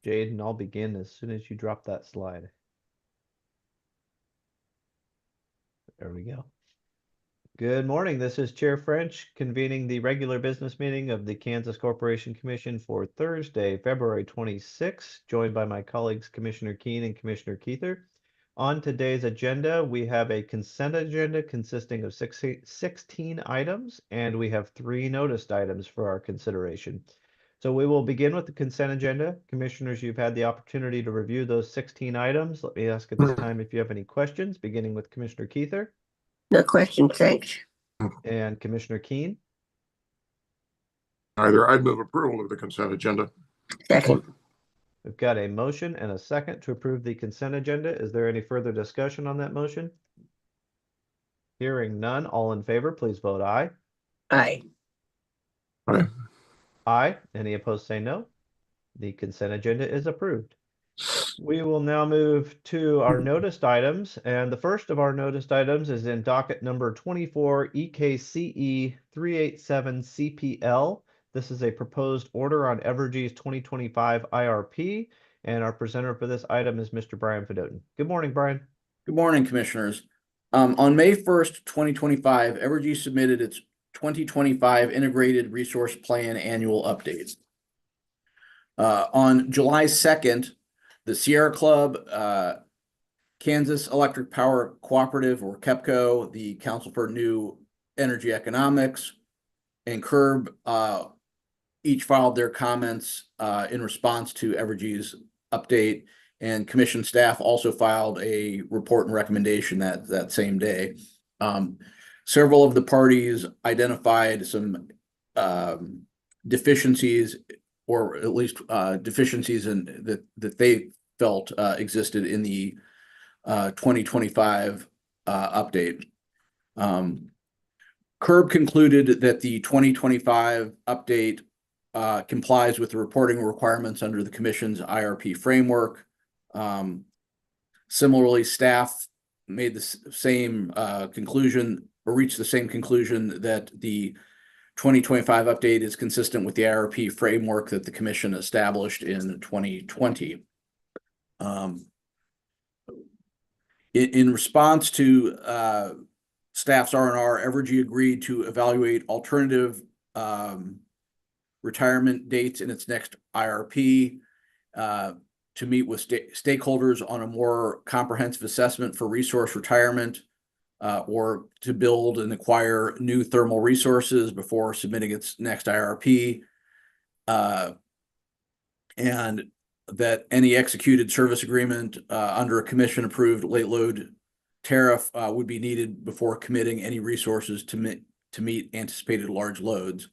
Jade, and I'll begin as soon as you drop that slide. There we go. Good morning. This is Chair French convening the regular business meeting of the Kansas Corporation Commission for Thursday, February 26, joined by my colleagues Commissioner Keene and Commissioner Keither. On today's agenda, we have a consent agenda consisting of 16 items, and we have 3 noticed items for our consideration. So we will begin with the consent agenda. Commissioners, you've had the opportunity to review those 16 items. Let me ask at this time if you have any questions, beginning with Commissioner Keither. No question, thanks. And Commissioner Keene. Either. I'd move approval of the consent agenda. Second. We've got a motion and a second to approve the consent agenda. Is there any further discussion on that motion? Hearing none, all in favor, please vote aye. Aye. Aye. Aye. Any opposed say no. The consent agenda is approved. We will now move to our noticed items, and the first of our noticed items is in docket number 24 EKCE 387 CPL. This is a proposed order on Evergy's 2025 IRP, and our presenter for this item is Mr. Brian Fedotin. Good morning, Brian. Good morning, Commissioners. On May 1st, 2025, Evergy submitted its 2025 Integrated Resource Plan Annual Updates. On July 2nd, the Sierra Club, Kansas Electric Power Cooperative, or KEPCO, the Council for New Energy Economics, and CURB each filed their comments in response to Evergy's update, and Commission staff also filed a report and recommendation that same day. Several of the parties identified some deficiencies, or at least deficiencies that they felt existed in the 2025 update. CURB concluded that the 2025 update complies with the reporting requirements under the Commission's IRP framework. Similarly, staff made the same conclusion, or reached the same conclusion, that the 2025 update is consistent with the IRP framework that the Commission established in 2020. In response to staff's R&R, Evergy agreed to evaluate alternative retirement dates in its next IRP to meet with stakeholders on a more comprehensive assessment for resource retirement, or to build and acquire new thermal resources before submitting its next IRP, and that any executed service agreement under a commission-approved late load tariff would be needed before committing any resources to meet anticipated large loads.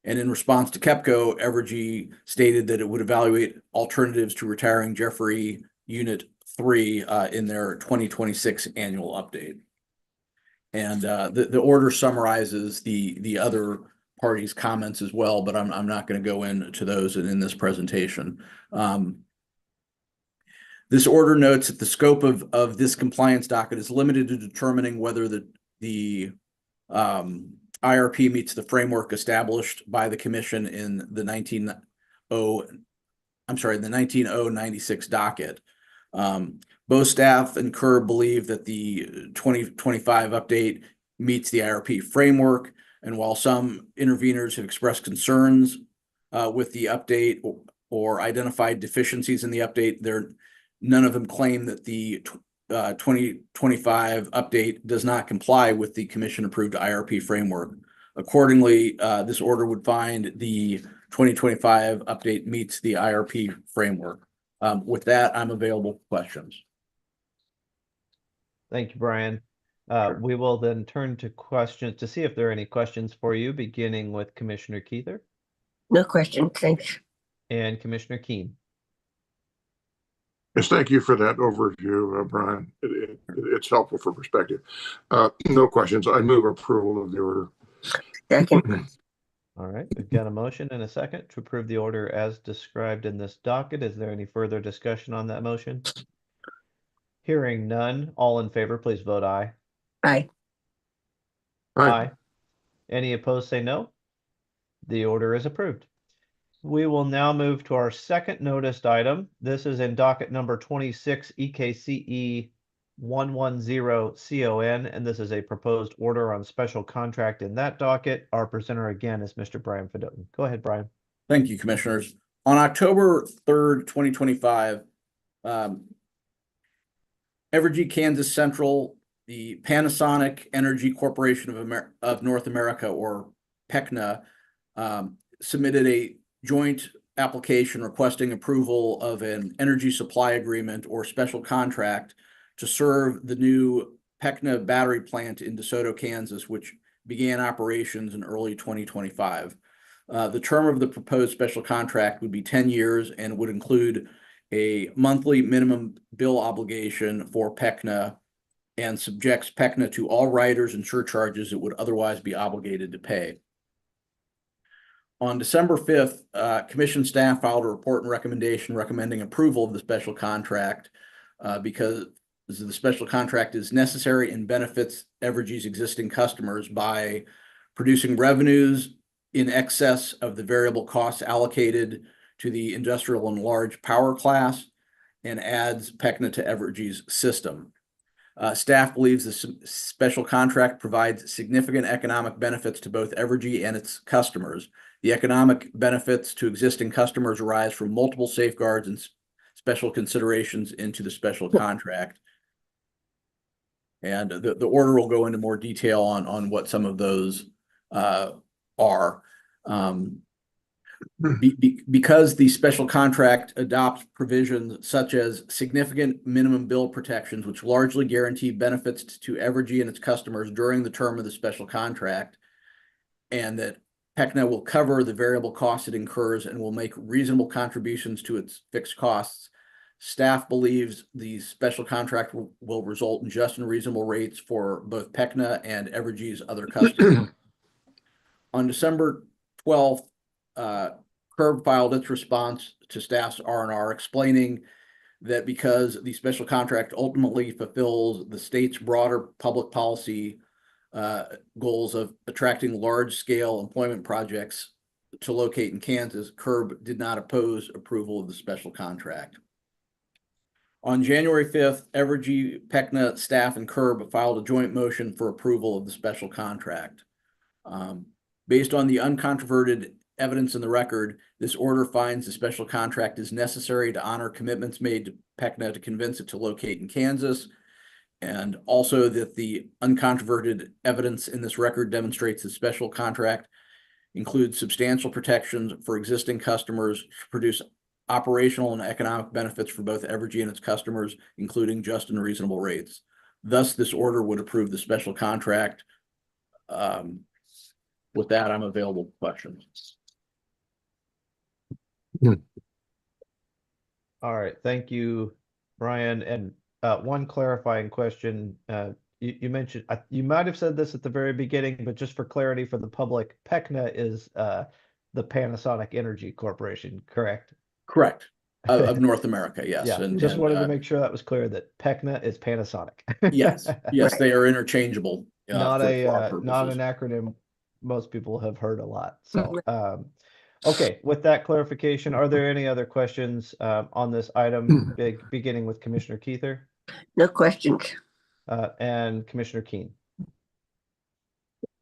And in response to KEPCO, Evergy stated that it would evaluate alternatives to retiring Jeffrey Unit 3 in their 2026 annual update. And the order summarizes the other parties' comments as well, but I'm not going to go into those in this presentation. This order notes that the scope of this compliance docket is limited to determining whether the IRP meets the framework established by the Commission in the 19096 docket. Both staff and CURB believe that the 2025 update meets the IRP framework, and while some interveners have expressed concerns with the update or identified deficiencies in the update, none of them claim that the 2025 update does not comply with the Commission-approved IRP framework. Accordingly, this order would find the 2025 update meets the IRP framework. With that, I'm available for questions. Thank you, Brian. Sure. We will then turn to questions to see if there are any questions for you, beginning with Commissioner Keither No question, thanks. and Commissioner Keene. Yes, thank you for that overview, Brian. It's helpful for perspective. No questions. I move approval of the order. Second. All right, we've got a motion and a second to approve the order as described in this docket. Is there any further discussion on that motion? Hearing none, all in favor, please vote aye. Aye. Aye. Any opposed say no. The order is approved. We will now move to our second noticed item. This is in docket number 26 EKCE 110CON, and this is a proposed order on special contract in that docket. Our presenter again is Mr. Brian Fedotin. Go ahead, Brian. Thank you, Commissioners. On October 3rd, 2025, Evergy Kansas Central, the Panasonic Energy Corporation of North America, or PECNA, submitted a joint application requesting approval of an energy supply agreement or special contract to serve the new PECNA battery plant in DeSoto, Kansas, which began operations in early 2025. The term of the proposed special contract would be 10 years and would include a monthly minimum bill obligation for PECNA and subjects PECNA to all riders and surcharges it would otherwise be obligated to pay. On December 5th, Commission staff filed a report and recommendation recommending approval of the special contract because the special contract is necessary and benefits Evergy's existing customers by producing revenues in excess of the variable costs allocated to the industrial and large power class and adds PECNA to Evergy's system. Staff believes the special contract provides significant economic benefits to both Evergy and its customers. The economic benefits to existing customers arise from multiple safeguards and special considerations into the special contract. And the order will go into more detail on what some of those are. Because the special contract adopts provisions such as significant minimum bill protections, which largely guarantee benefits to Evergy and its customers during the term of the special contract, and that PECNA will cover the variable costs it incurs and will make reasonable contributions to its fixed costs, staff believes the special contract will result in just and reasonable rates for both PECNA and Evergy's other customers. On December 12th, CURB filed its response to staff's R&R explaining that because the special contract ultimately fulfills the state's broader public policy goals of attracting large-scale employment projects to locate in Kansas, CURB did not oppose approval of the special contract. On January 5th, Evergy, PECNA staff, and CURB filed a joint motion for approval of the special contract. Based on the uncontroverted evidence in the record, this order finds the special contract is necessary to honor commitments made to PECNA to convince it to locate in Kansas, and also that the uncontroverted evidence in this record demonstrates the special contract includes substantial protections for existing customers to produce operational and economic benefits for both Evergy and its customers, including just and reasonable rates. Thus, this order would approve the special contract. With that, I'm available for questions. All right, thank you, Brian. And one clarifying question. You mentioned, you might have said this at the very beginning, but just for clarity for the public, PECNA is the Panasonic Energy Corporation, correct? Correct. Of North America, yes. Yeah, And just wanted to make sure that was clear that PECNA is Panasonic. yes, Right. they are interchangeable. Not for not our an purposes. acronym most people have heard a lot. So, okay, with that clarification, are there any other questions on this item, beginning with Commissioner Keither No questions. and Commissioner Keen?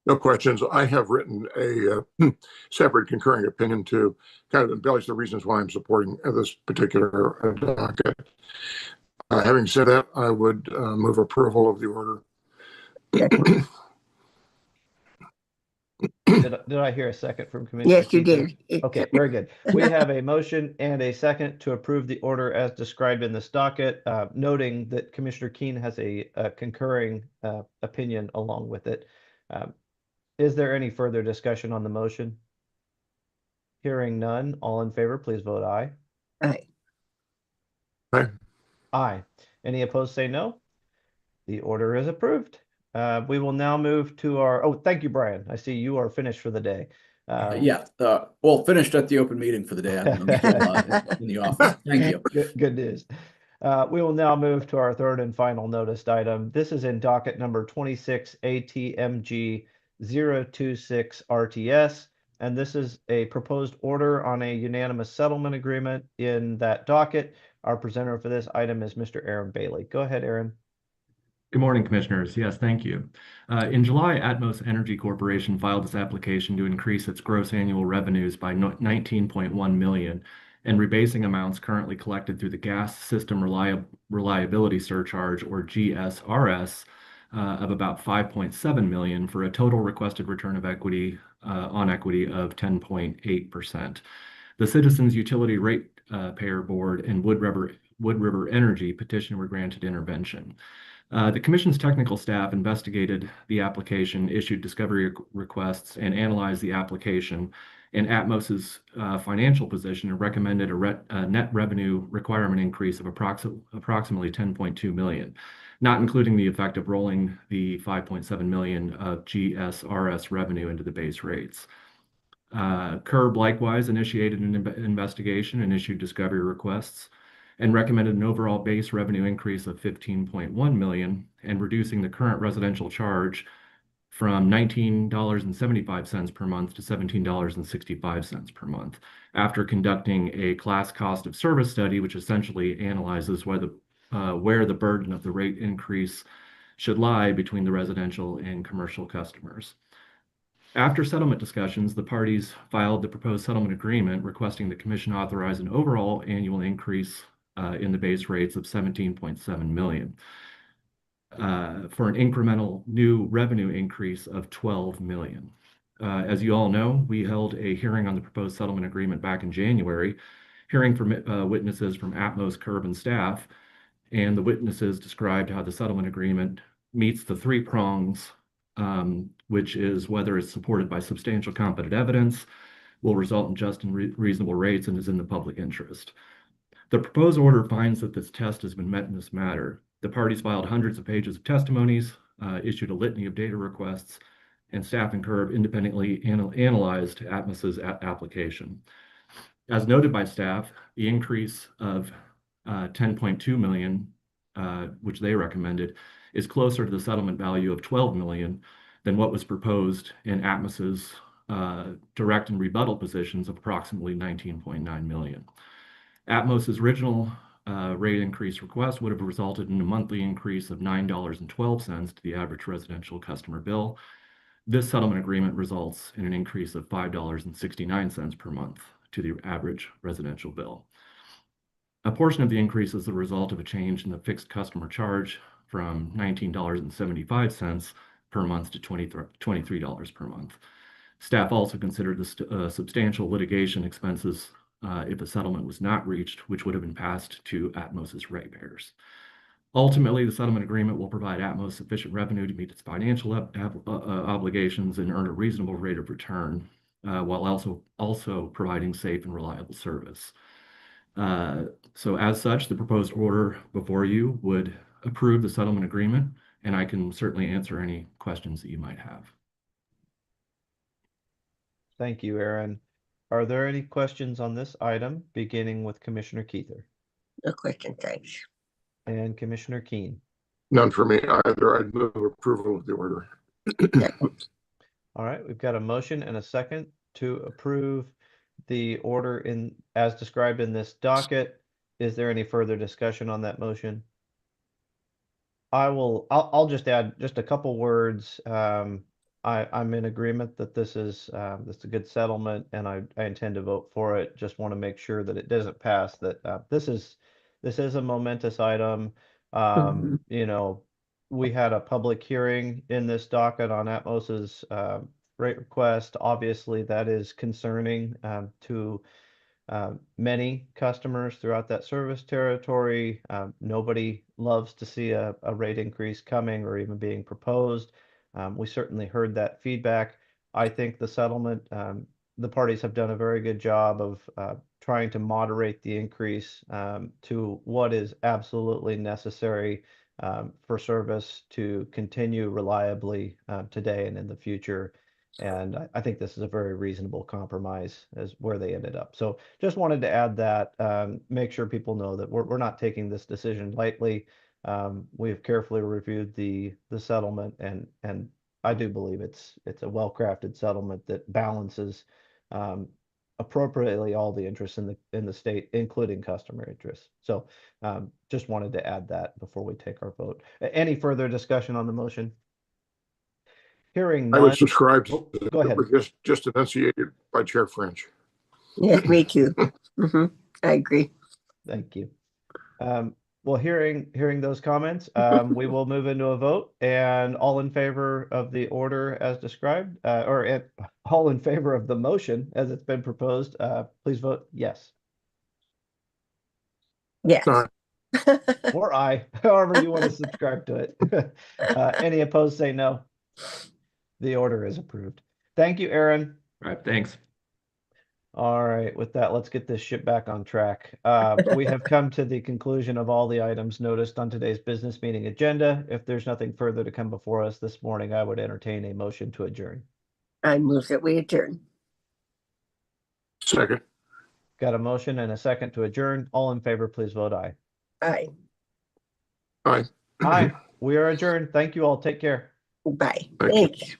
No questions. I have written a separate concurring opinion to kind of embellish the reasons why I'm supporting this particular docket. Having said that, I would move approval of the order. Did I hear a second from Commissioner Yes, you Keither? did. Okay, very good. We have a motion and a second to approve the order as described in this docket, noting that Commissioner Keen has a concurring opinion along with it. Is there any further discussion on the motion? Hearing none, all in favor, please vote aye. Aye. Aye. Aye. Any opposed, say no. The order is approved. We will now move to our, oh, thank you, Brian. I see you are finished for the day. Well, finished at the open meeting for the day. I'm still in the office. Thank you. Good news. We will now move to our third and final noticed item. This is in docket number 26 ATMG 026 RTS. And this is a proposed order on a unanimous settlement agreement in that docket. Our presenter for this item is Mr. Aaron Bailey. Go ahead, Aaron. Good morning, Commissioners. Yes, thank you. In July, Atmos Energy Corporation filed its application to increase its gross annual revenues by 19.1 million and rebasing amounts currently collected through the Gas System Reliability Surcharge, or GSRS, of about 5.7 million for a total requested return of equity on equity of 10.8%. The Citizens Utility Ratepayer Board and Wood River Energy petition were granted intervention. The Commission's technical staff investigated the application, issued discovery requests, and analyzed the application and Atmos's financial position, and recommended a net revenue requirement increase of approximately 10.2 million, not including the effect of rolling the 5.7 million of GSRS revenue into the base rates. CURB likewise initiated an investigation and issued discovery requests and recommended an overall base revenue increase of 15.1 million and reducing the current residential charge from $19.75 per month to $17.65 per month, after conducting a class cost of service study, which essentially analyzes where the burden of the rate increase should lie between the residential and commercial customers. After settlement discussions, the parties filed the proposed settlement agreement requesting the Commission authorize an overall annual increase in the base rates of 17.7 million for an incremental new revenue increase of 12 million. As you all know, we held a hearing on the proposed settlement agreement back in January, hearing from witnesses from Atmos, CURB, and staff, and the witnesses described how the settlement agreement meets the three prongs, which is whether it's supported by substantial competent evidence, will result in just and reasonable rates, and is in the public interest. The proposed order finds that this test has been met in this matter. The parties filed hundreds of pages of testimonies, issued a litany of data requests, and staff and CURB independently analyzed Atmos's application. As noted by staff, the increase of 10.2 million, which they recommended, is closer to the settlement value of 12 million than what was proposed in Atmos's direct and rebuttal positions of approximately 19.9 million. Atmos's original rate increase request would have resulted in a monthly increase of $9.12 to the average residential customer bill. This settlement agreement results in an increase of $5.69 per month to the average residential bill. A portion of the increase is the result of a change in the fixed customer charge from $19.75 per month to $23 per month. Staff also considered the substantial litigation expenses if a settlement was not reached, which would have been passed to Atmos's ratepayers. Ultimately, the settlement agreement will provide Atmos sufficient revenue to meet its financial obligations and earn a reasonable rate of return, while also providing safe and reliable service. So as such, the proposed order before you would approve the settlement agreement, and I can certainly answer any questions that you might have. Thank you, Aaron. Are there any questions on this item, beginning with Commissioner Keither No question, thanks. and Commissioner Keen? None for me either. I'd move approval of the order. Second. All right, we've got a motion and a second to approve the order as described in this docket. Is there any further discussion on that motion? I'll just add just a couple words. I'm in agreement that this is a good settlement, and I intend to vote for it. Just want to make sure that it doesn't pass. That this is a momentous item. You know, we had a public hearing in this docket on Atmos's rate request. Obviously, that is concerning to many customers throughout that service territory. Nobody loves to see a rate increase coming or even being proposed. We certainly heard that feedback. I think the settlement, the parties have done a very good job of trying to moderate the increase to what is absolutely necessary for service to continue reliably today and in the future. And I think this is a very reasonable compromise as where they ended up. So just wanted to add that, make sure people know that we're not taking this decision lightly. We have carefully reviewed the settlement, and I do believe it's a well-crafted settlement that balances appropriately all the interests in the state, including customer interests. So just wanted to add that before we take our vote. Any further discussion on the motion? Hearing I would none. subscribe Oh, to go ahead. what was just enunciated by Chair French. Yeah, me too. I agree. Thank you. Well, hearing those comments, we will move into a vote, and all in favor of the order as described, all in favor of the motion as it's been proposed, please vote yes. Yes. Aye. Or aye, however you want to subscribe to it. Any opposed, say no. The order is approved. Thank you, Aaron. All right, thanks. All right, with that, let's get this ship back on track. We have come to the conclusion of all the items noticed on today's business meeting agenda. If there's nothing further to come before us this morning, I would entertain a motion to adjourn. I move that we adjourn. Second. Got a motion and a second to adjourn. All in favor, please vote aye. Aye. Aye. Aye, we are adjourned. Thank you all. Take care. Bye. Thank you. Thanks.